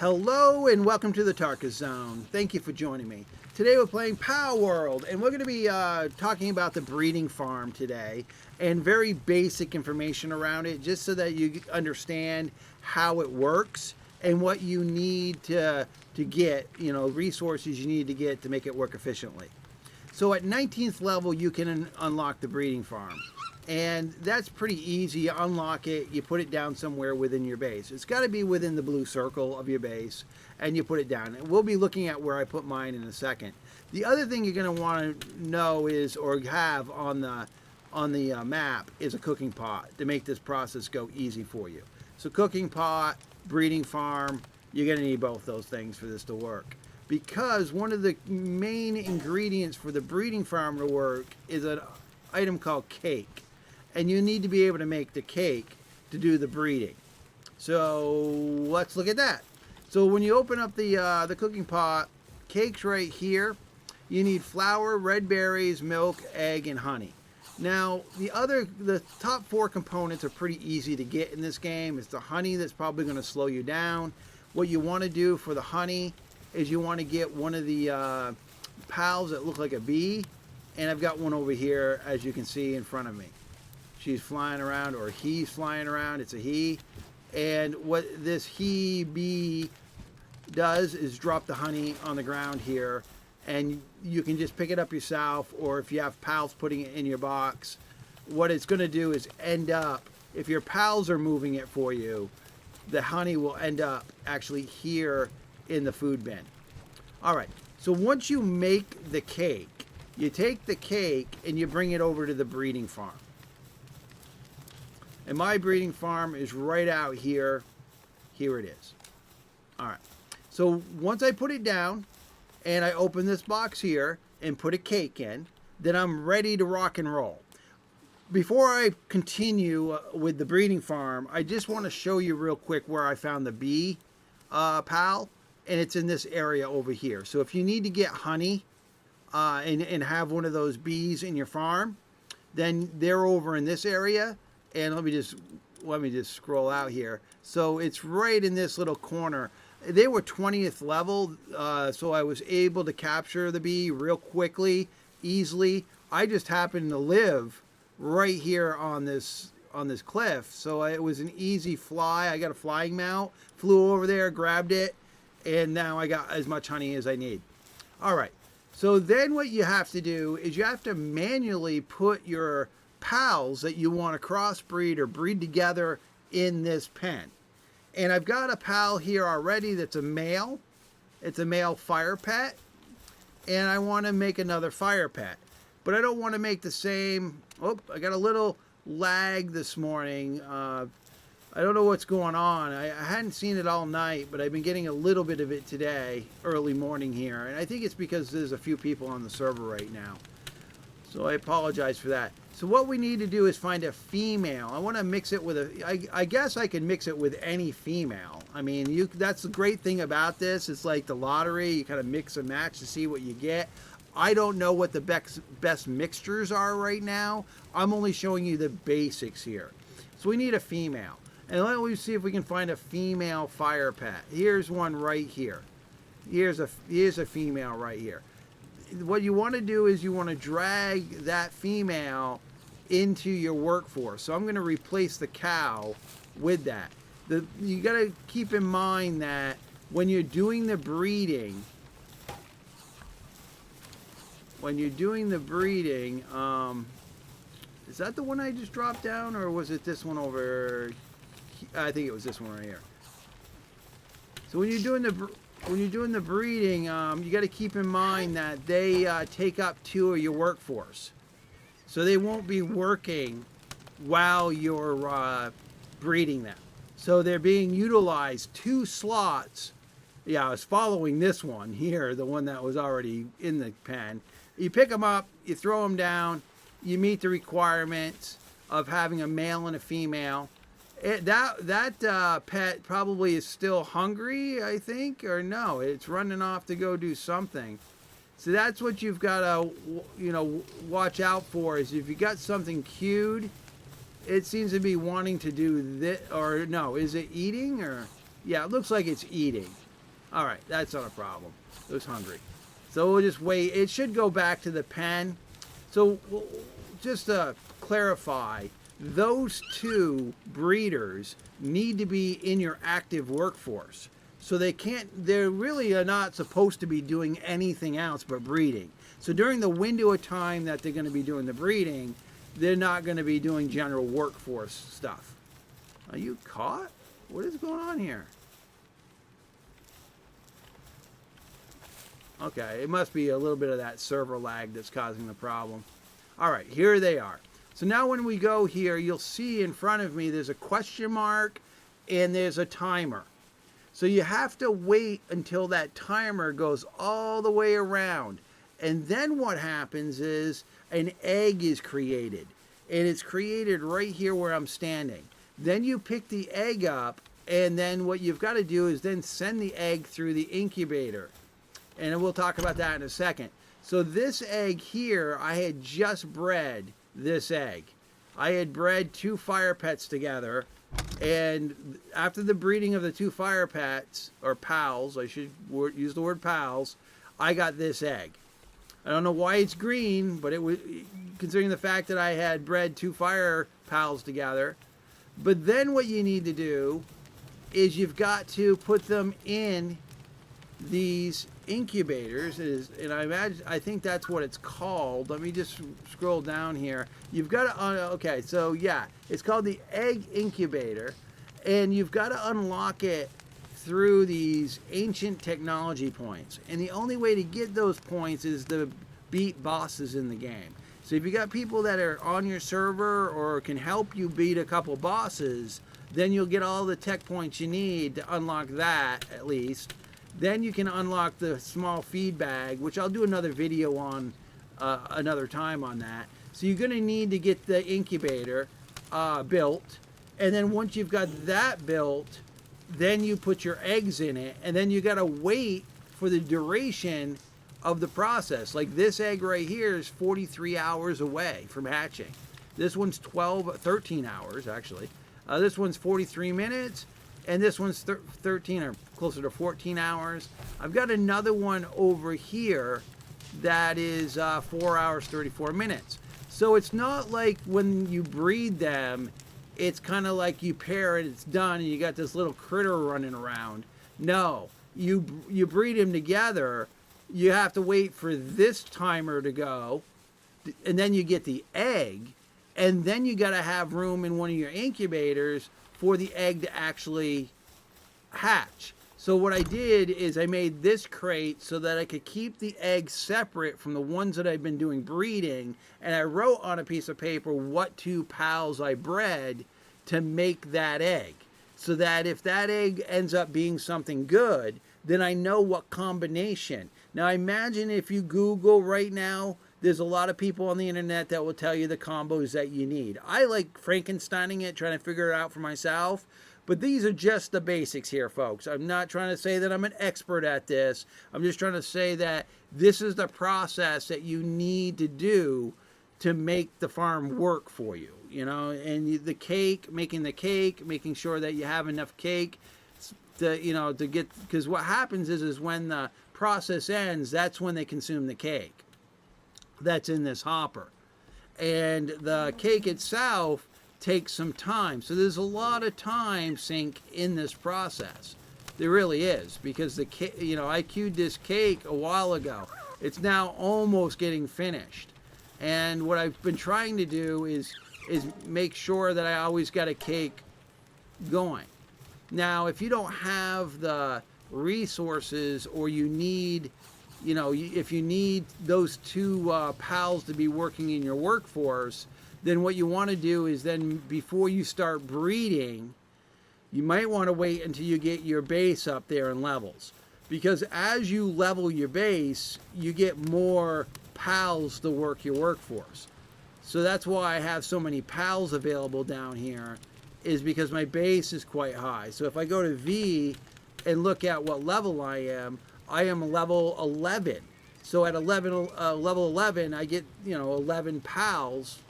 Hello and welcome to the Tarkus Zone. Thank you for joining me. Today we're playing Palworld and we're going to be talking about the breeding farm today and very basic information around it just so that you understand how it works and what you need to get, resources you need to get to make it work efficiently. So at 19th level you can unlock the breeding farm. And that's pretty easy. You unlock it, you put it down somewhere within your base. It's got to be within the blue circle of your base, and you put it down. And we'll be looking at where I put mine in a second. The other thing you're going to want to know is, or have on the map, is a cooking pot to make this process go easy for you. So cooking pot, breeding farm, you're going to need both those things for this to work. Because one of the main ingredients for the breeding farm to work is an item called cake. And you need to be able to make the cake to do the breeding. So let's look at that. So when you open up the cooking pot, cake's right here. You need flour, red berries, milk, egg, and honey. Now the top four components are pretty easy to get in this game. It's the honey that's probably going to slow you down. What you want to do for the honey is you want to get one of the pals that look like a bee. And I've got one over here, as you can see in front of me. She's flying around, or he's flying around. It's a he. And what this he bee does is drop the honey on the ground here. And you can just pick it up yourself, or if you have pals putting it in your box, what it's going to do is end up, if your pals are moving it for you, the honey will end up actually here in the food bin. All right. So once you make the cake, you take the cake and you bring it over to the breeding farm. And my breeding farm is right out here. Here it is. All right. So once I put it down and I open this box here and put a cake in, then I'm ready to rock and roll. Before I continue with the breeding farm, I just want to show you real quick where I found the bee pal. And it's in this area over here. So if you need to get honey and have one of those bees in your farm, then they're over in this area. And let me just scroll out here. So it's right in this little corner. They were 20th level, so I was able to capture the bee real quickly, easily. I just happened to live right here on this cliff, so it was an easy fly. I got a flying mount, flew over there, grabbed it, and now I got as much honey as I need. All right. So then what you have to do is you have to manually put your pals that you want to crossbreed or breed together in this pen. And I've got a pal here already that's a male. It's a male fire pet. And I want to make another fire pet. But I don't want to make the same. Oh, I got a little lag this morning. I don't know what's going on. I hadn't seen it all night, but I've been getting a little bit of it today, early morning here. And I think it's because there's a few people on the server right now. So I apologize for that. So what we need to do is find a female. I want to mix it with I guess I can mix it with any female. I mean, that's the great thing about this. It's like the lottery. You kind of mix and match to see what you get. I don't know what the best mixtures are right now. I'm only showing you the basics here. So we need a female. And let me see if we can find a female fire pet. Here's one right here. Here's a female right here. What you want to do is you want to drag that female into your workforce. So I'm going to replace the cow with that. You got to keep in mind that when you're doing the breeding, is that the one I just dropped down, or was it this one over? I think it was this one right here. So when you're doing the breeding, you got to keep in mind that they take up 2 of your workforce, so they won't be working while you're breeding them. So they're being utilized 2 slots. Yeah, I was following this one here, the one that was already in the pen. You pick them up, you throw them down, you meet the requirements of having a male and a female. That pet probably is still hungry, I think, or no, it's running off to go do something. So that's what you've got to, watch out for, is if you got something queued, it seems to be wanting to do this, or no, is it eating, or, yeah, it looks like it's eating. All right, that's not a problem. It was hungry. So we'll just wait. It should go back to the pen. So just to clarify, those two breeders need to be in your active workforce. So they're really not supposed to be doing anything else but breeding. So during the window of time that they're going to be doing the breeding, they're not going to be doing general workforce stuff. Are you caught? What is going on here? Okay, it must be a little bit of that server lag that's causing the problem. All right, here they are. So now when we go here, you'll see in front of me there's a question mark and there's a timer. So you have to wait until that timer goes all the way around. And then what happens is an egg is created. And it's created right here where I'm standing. Then you pick the egg up, and then what you've got to do is then send the egg through the incubator. And we'll talk about that in a second. So this egg here, I had just bred this egg. I had bred 2 fire pets together. And after the breeding of the 2 fire pets, or pals, I should use the word pals, I got this egg. I don't know why it's green, but it was, considering the fact that I had bred 2 fire pals together. But then what you need to do is you've got to put them in these incubators, and I think that's what it's called. Let me just scroll down here. You've got to, okay, so yeah, it's called the egg incubator, and you've got to unlock it through these ancient technology points. And the only way to get those points is to beat bosses in the game. So if you got people that are on your server or can help you beat a couple bosses, then you'll get all the tech points you need to unlock that, at least. Then you can unlock the small feed bag, which I'll do another video on another time on that. So you're going to need to get the incubator built. And then once you've got that built, then you put your eggs in it. And then you got to wait for the duration of the process. Like this egg right here is 43 hours away from hatching. This one's 13 hours, actually. This one's 43 minutes. And this one's 13 or closer to 14 hours. I've got another one over here that is 4 hours, 34 minutes. So it's not like when you breed them, it's kind of like you pair it, it's done, and you got this little critter running around. No, you breed them together. You have to wait for this timer to go, and then you get the egg, and then you got to have room in one of your incubators for the egg to actually hatch. So what I did is I made this crate so that I could keep the eggs separate from the ones that I've been doing breeding, and I wrote on a piece of paper what 2 pals I bred to make that egg, so that if that egg ends up being something good, then I know what combination. Now imagine if you Google right now, there's a lot of people on the internet that will tell you the combos that you need. I like Frankensteining it, trying to figure it out for myself. But these are just the basics here, folks. I'm not trying to say that I'm an expert at this. I'm just trying to say that this is the process that you need to do to make the farm work for you. You know, and the cake, making sure that you have enough cake to get, because what happens is when the process ends, that's when they consume the cake that's in this hopper. And the cake itself takes some time. So there's a lot of time sink in this process. There really is, because the cake, I queued this cake a while ago. It's now almost getting finished. And what I've been trying to do is make sure that I always got a cake going. Now, if you don't have the resources, or you need, if you need those 2 pals to be working in your workforce, then what you want to do is then, before you start breeding, you might want to wait until you get your base up there in levels. Because as you level your base, you get more pals to work your workforce. So that's why I have so many pals available down here, is because my base is quite high. So if I go to V and look at what level I am level 11. So at level 11, I get 11 pals,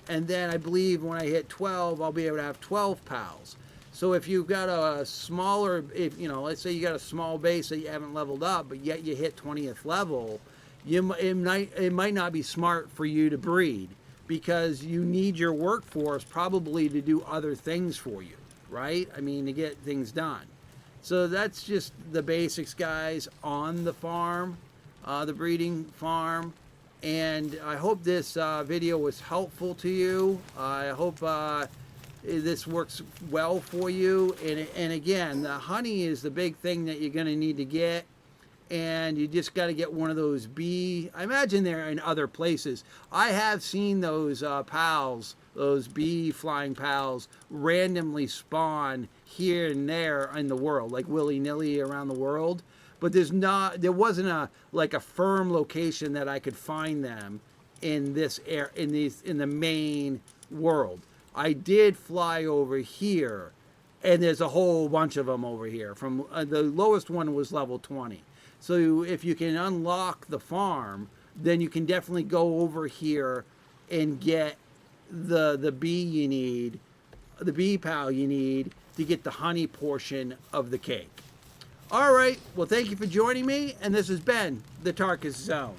and then I believe when I hit 12, I'll be able to have 12 pals. So if you've got a smaller, if you know, let's say you got a small base that you haven't leveled up, but yet you hit 20th level, it might not be smart for you to breed, because you need your workforce probably to do other things for you, right? I mean, to get things done. So that's just the basics, guys, on the farm, the breeding farm. And I hope this video was helpful to you. I hope this works well for you. And again, the honey is the big thing that you're going to need to get. And you just got to get one of those bee. I imagine they're in other places. I have seen those pals, those bee flying pals, randomly spawn here and there in the world, like willy-nilly around the world. But there wasn't a firm location that I could find them in this in the main world. I did fly over here, and there's a whole bunch of them over here. From the lowest one was level 20. So if you can unlock the farm, then you can definitely go over here and get the bee you need, the bee pal you need to get the honey portion of the cake. All right, well, thank you for joining me, and this has been the Tarkus Zone.